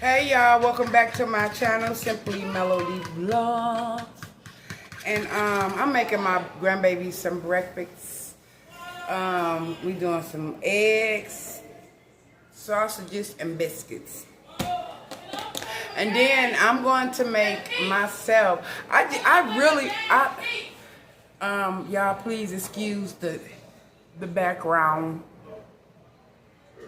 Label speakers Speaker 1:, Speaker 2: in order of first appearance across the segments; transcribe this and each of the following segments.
Speaker 1: Hey y'all, welcome back to my channel, Simply Melody Vlogs. And I'm making my grandbabies some breakfast. We doing some eggs, sausages, and biscuits. And then I'm going to make myself. Y'all please excuse the background.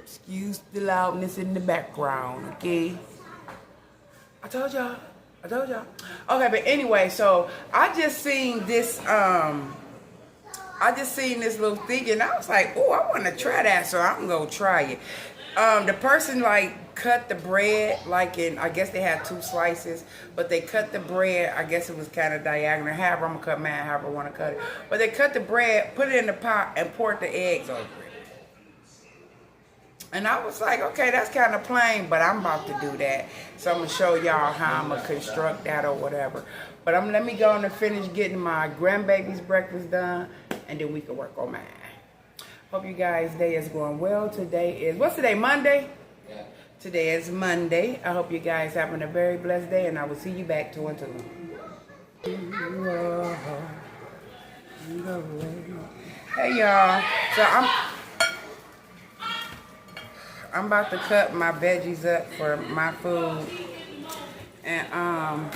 Speaker 1: Excuse the loudness in the background, okay? I told y'all. Okay, but anyway, so I just seen this little thing and I was like, oh, I want to try that, so I'm gonna try it. The person like cut the bread like in, I guess they had 2 slices, but they cut the bread, I guess it was kind of diagonal, however I'm gonna cut mine, however I want to cut it. But they cut the bread, put it in the pot, and poured the eggs over it. And I was like, okay, that's kind of plain, but I'm about to do that. So I'm going to show y'all how I'm going to construct that or whatever. But let me go on and finish getting my grandbabies breakfast done, and then we can work on mine. Hope you guys' day is going well. Today is, what's today, Monday? Yeah. Today is Monday. I hope you guys having a very blessed day, and I will see you back to until. Hey, y'all. So I'm about to cut my veggies up for my food, and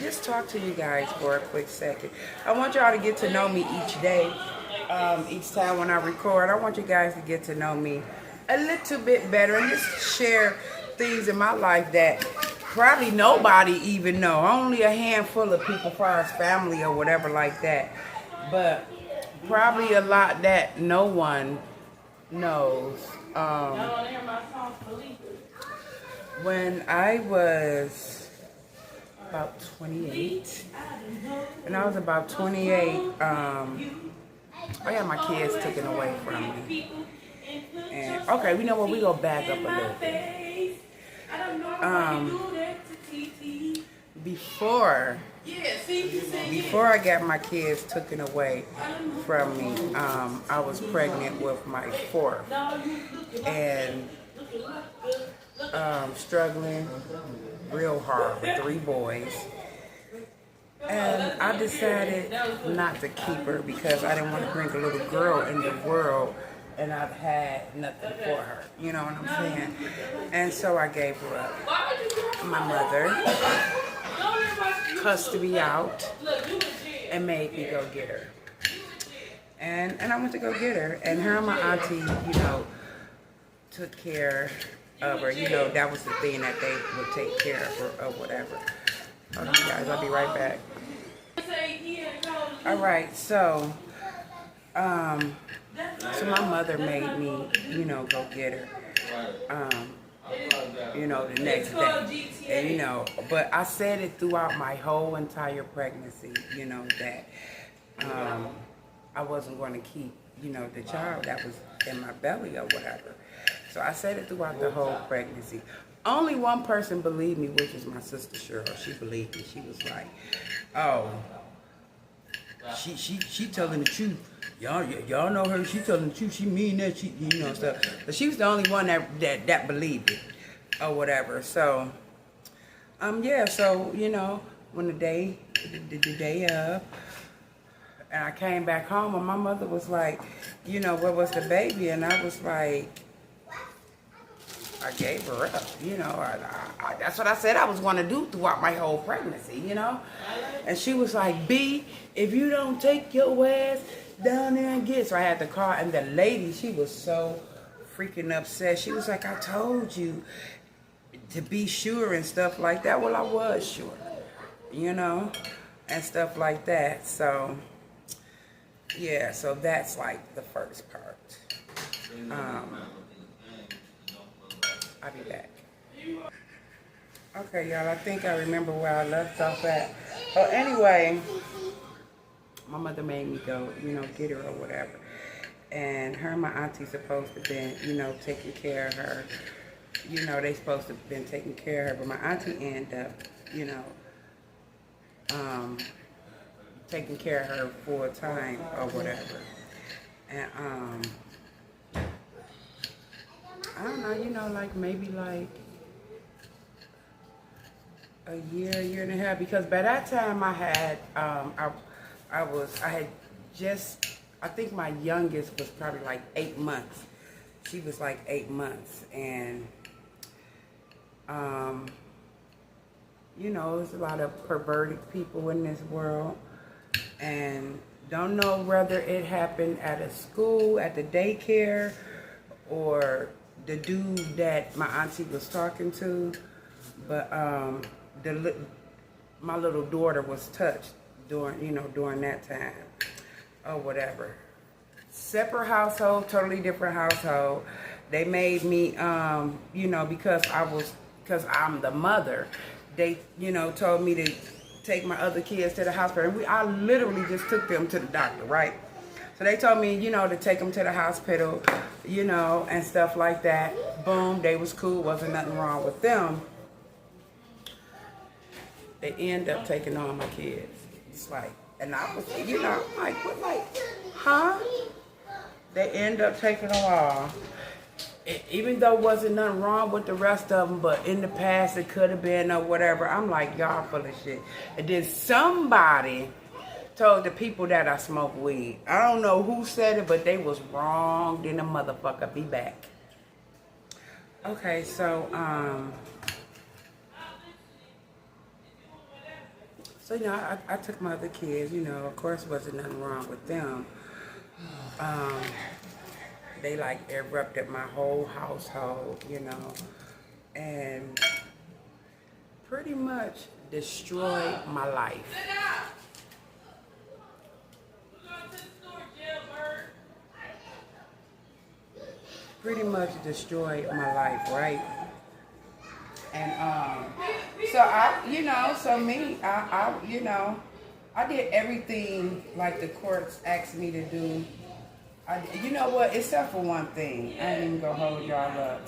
Speaker 1: just talk to you guys for a quick second. I want y'all to get to know me each day, each time when I record. I want you guys to get to know me a little bit better and just share things in my life that probably nobody even know. Only a handful of people, as far as family or whatever like that, but probably a lot that no one knows. When I was about 28, I got my kids taken away from me. And okay, we know what, we gonna back up a little bit. Before I got my kids taken away from me, I was pregnant with my 4th and struggling real hard with 3 boys. And I decided not to keep her because I didn't want to bring a little girl in the world and I've had nothing for her. You know what I'm saying? And so I gave her up. My mother cussed me out and made me go get her. And I went to go get her. And her and my auntie, took care of her. That was the thing, that they would take care of her or whatever. Hold on, guys. I'll be right back. All right, so my mother made me, go get her, the next day. And, but I said it throughout my whole entire pregnancy, that I wasn't going to keep, the child that was in my belly or whatever. So I said it throughout the whole pregnancy. Only one person believed me, which is my sister Cheryl. She believed me. She was like, oh, she telling the truth. Y'all know her. She telling the truth. She mean that. She stuff. But she was the only one that believed it or whatever. So yeah. So when the day of, and I came back home, and my mother was like, where was the baby? And I was like, I gave her up, that's what I said I was going to do throughout my whole pregnancy, And she was like, B, if you don't take your ass down there and get. So I had to call, and the lady, she was so freaking upset. She was like, I told you to be sure and stuff like that. Well, I was sure, and stuff like that. So, yeah, so that's like the first part. I'll be back. Okay, y'all, I think I remember where I left off at. Oh, anyway, my mother made me go, get her or whatever. And her and my auntie supposed to have been, taking care of her. They supposed to have been taking care of her. But my auntie ended up, taking care of her full time or whatever. And I don't know, like maybe like year and a half, because by that time I had I had just, I think my youngest was probably like 8 months. She was like 8 months, and you know, there's a lot of perverted people in this world, and don't know whether it happened at a school, at the daycare, or the dude that my auntie was talking to, but my little daughter was touched during that time, or whatever. Separate household, totally different household. They made me, because I'm the mother. They, told me to take my other kids to the hospital. And I literally just took them to the doctor, right? So they told me, to take them to the hospital, and stuff like that. Boom, they was cool, wasn't nothing wrong with them. They end up taking all my kids. It's like, and I was, like, what, like, huh? They end up taking them all. Even though wasn't nothing wrong with the rest of them, but in the past it could have been or whatever. I'm like, y'all full of shit. And then somebody told the people that I smoke weed. I don't know who said it, but they was wrong. Then the motherfucker be back. Okay, so I took my other kids. Of course, wasn't nothing wrong with them. They like erupted my whole household, and pretty much destroyed my life. Pretty much destroyed my life, right? And I did everything like the courts asked me to do. You know what? Except for one thing. I ain't even gonna hold y'all up.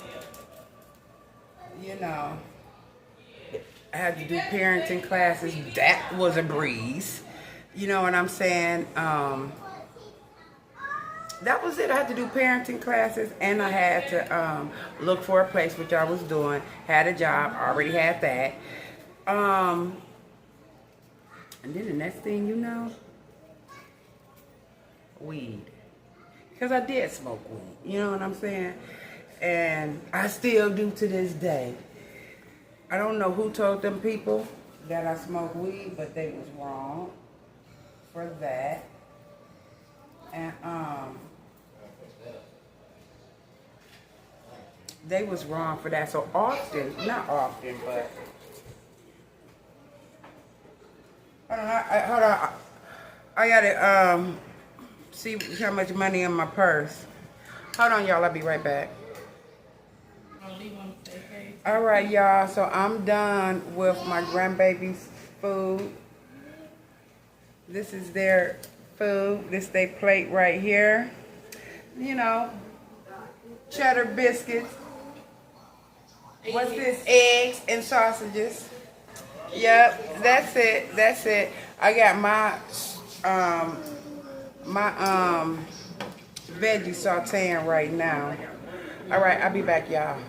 Speaker 1: I had to do parenting classes. That was a breeze. You know what I'm saying? That was it. I had to do parenting classes, and I had to look for a place, which I was doing. Had a job. Already had that. And then the next thing you know, weed. Because I did smoke weed, you know what I'm saying? And I still do to this day. I don't know who told them people that I smoke weed, but they was wrong for that. And they was wrong for that. So not often, but hold on. I gotta see how much money in my purse. Hold on, y'all. I'll be right back. All right, y'all. So I'm done with my grandbabies' food. This is their food. This they plate right here. Cheddar biscuits. What's this? Eggs and sausages. Yep, that's it. That's it. I got my veggie sauteing right now. All right, I'll be back, y'all.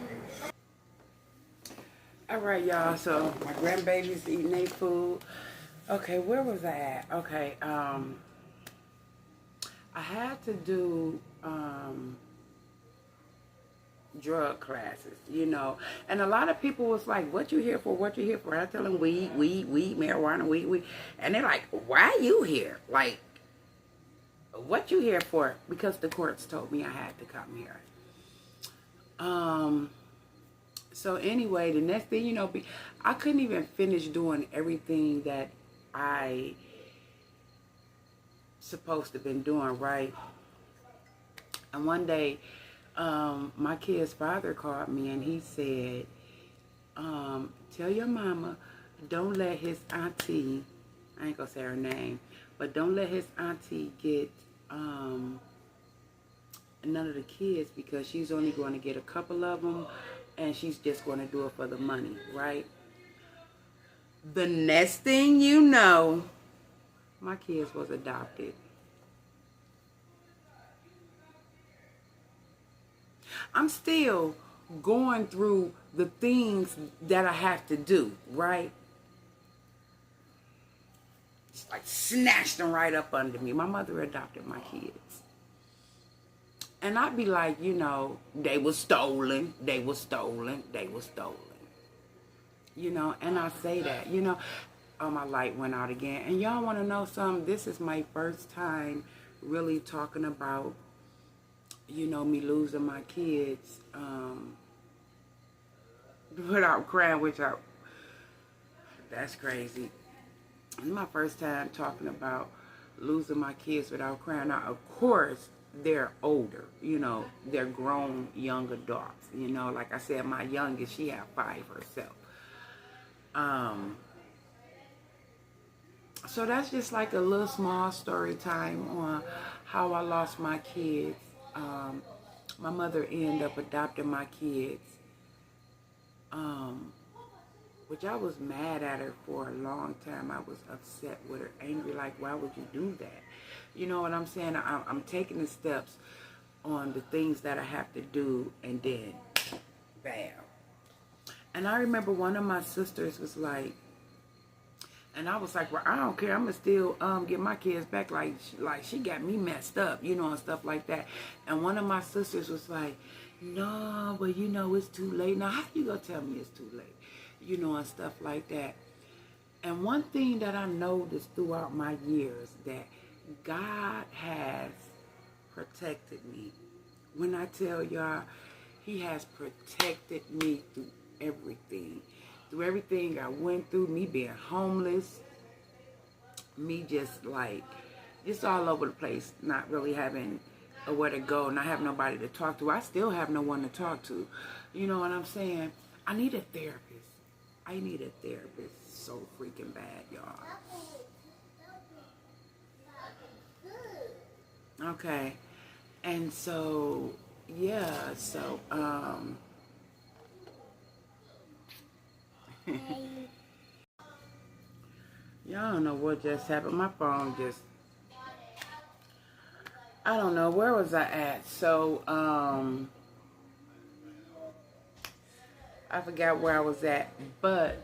Speaker 1: All right, y'all. So my grandbabies eating their food. Okay, where was I at? Okay, I had to do drug classes, and a lot of people was like, what you here for? What you here for? I tell them weed, marijuana, weed. And they're like, why you here? Like, what you here for? Because the courts told me I had to come here. So anyway, the next thing I couldn't even finish doing everything that I supposed to been doing, right? And one day, my kid's father called me and he said, tell your mama, don't let his auntie, I ain't gonna say her name, but don't let his auntie get none of the kids, because she's only going to get a couple of them, and she's just going to do it for the money, right? The next thing you know, my kids was adopted. I'm still going through the things that I have to do, right? like snatched them right up under me. My mother adopted my kids. And I'd be like, you know, they were stolen, they were stolen, they were stolen. You know, and I say that, you know. Oh, my light went out again. And y'all want to know something? This is my first time really talking about, you know, me losing my kids without crying, that's crazy. It's my first time talking about losing my kids without crying. Now, of course, they're older, you know, they're grown young adults, you know. Like I said, my youngest, she had 5 herself. So that's just like a little small story time on how I lost my kids. My mother ended up adopting my kids, which I was mad at her for a long time. I was upset with her, angry, like, why would you do that? You know what I'm saying? I'm taking the steps on the things that I have to do, and then, bam. And I remember one of my sisters was like, and I was like, well, I don't care. I'm going to still get my kids back. Like she got me messed up, you know, and stuff like that. And one of my sisters was like, no, but you know, it's too late. Now, how you going to tell me it's too late? You know, and stuff like that. And one thing that I noticed throughout my years, that God has protected me. When I tell y'all, he has protected me through everything. Through everything I went through, me being homeless, me just like, just all over the place, not really having where to go, not having nobody to talk to. I still have no one to talk to. You know what I'm saying? I need a therapist. I need a therapist so freaking bad, y'all. Okay. And so, yeah, so, y'all don't know what just happened. My phone just, I don't know, where was I at? So, I forgot where I was at, but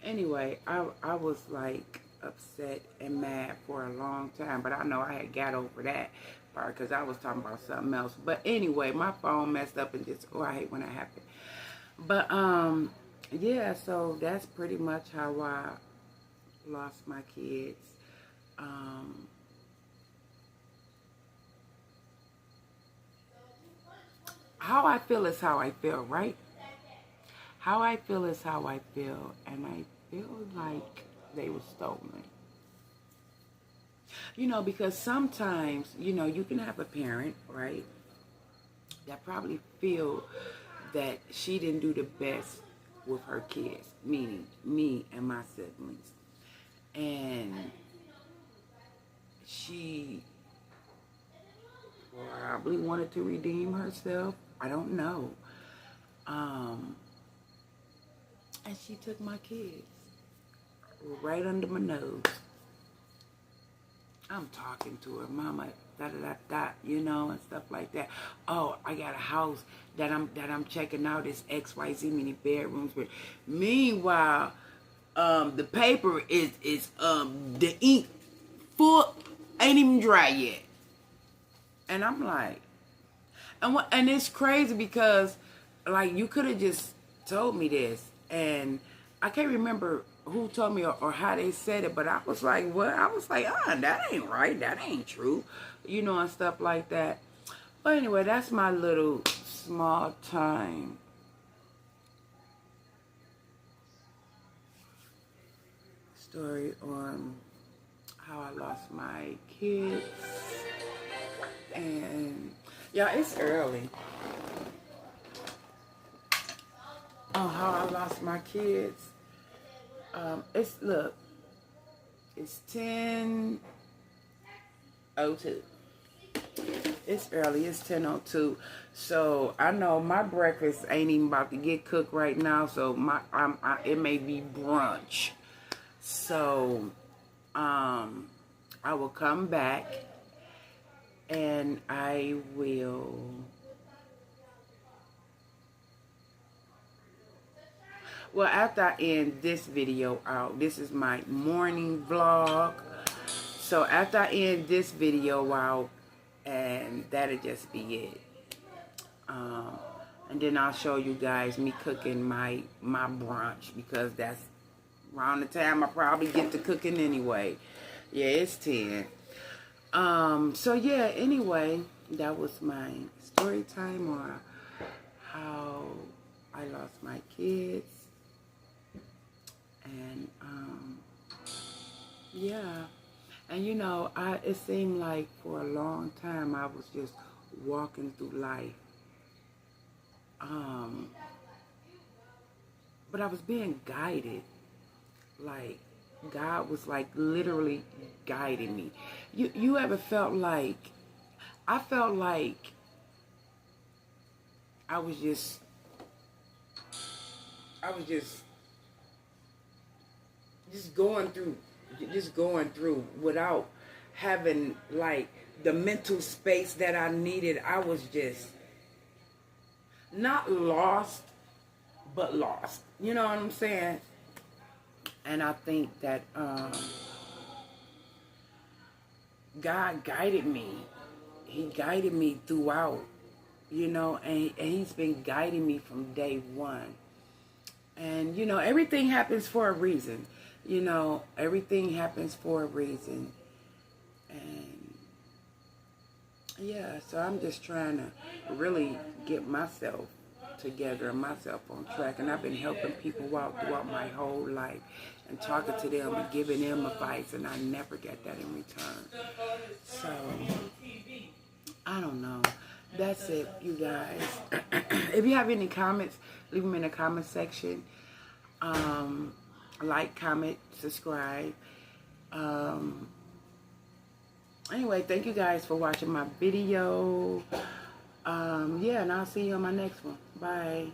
Speaker 1: anyway, I was like upset and mad for a long time, but I know I had got over that part because I was talking about something else. But anyway, my phone messed up and just, oh, I hate when that happens. But, yeah, so that's pretty much how I lost my kids. How I feel is how I feel, right? How I feel is how I feel, and I feel like they were stolen. You know, because sometimes, you know, you can have a parent, right, that probably feel that she didn't do the best with her kids, meaning me and my siblings. And she probably wanted to redeem herself. I don't know. And she took my kids right under my nose. I'm talking to her, mama, da-da-da-da, you know, and stuff like that. Oh, I got a house that I'm checking out. It's XYZ many bedrooms. But meanwhile, the paper is the ink full, ain't even dry yet. And I'm like, and it's crazy because, like, you could have just told me this, and I can't remember who told me or how they said it, but I was like, what? I was like, that ain't right. That ain't true. You know, and stuff like that. But anyway, that's my little small time story on how I lost my kids. And, yeah, it's early. On how I lost my kids. It's 10:02. It's early. It's 10:02. So I know my breakfast ain't even about to get cooked right now. So it may be brunch. So I will come back and I will. Well, after I end this video out, this is my morning vlog. So after I end this video out, and that'll just be it. And then I'll show you guys me cooking my brunch, because that's around the time I probably get to cooking anyway. Yeah, it's 10. So yeah, anyway, that was my story time, or how I lost my kids. And yeah. And you know, it seemed like for a long time I was just walking through life. But I was being guided. Like, God was like literally guiding me. You ever felt like, I felt like I was just going through without having like the mental space that I needed. I was just not lost, but lost. You know what I'm saying? And I think that God guided me. He guided me throughout, you know, and he's been guiding me from day one. And, you know, everything happens for a reason. You know, everything happens for a reason. And, yeah, so I'm just trying to really get myself together and myself on track. And I've been helping people out throughout my whole life and talking to them and giving them advice, and I never get that in return. So, I don't know. That's it, you guys. If you have any comments, leave them in the comment section. Like, comment, subscribe. Anyway, thank you guys for watching my video. Yeah, and I'll see you on my next one. Bye.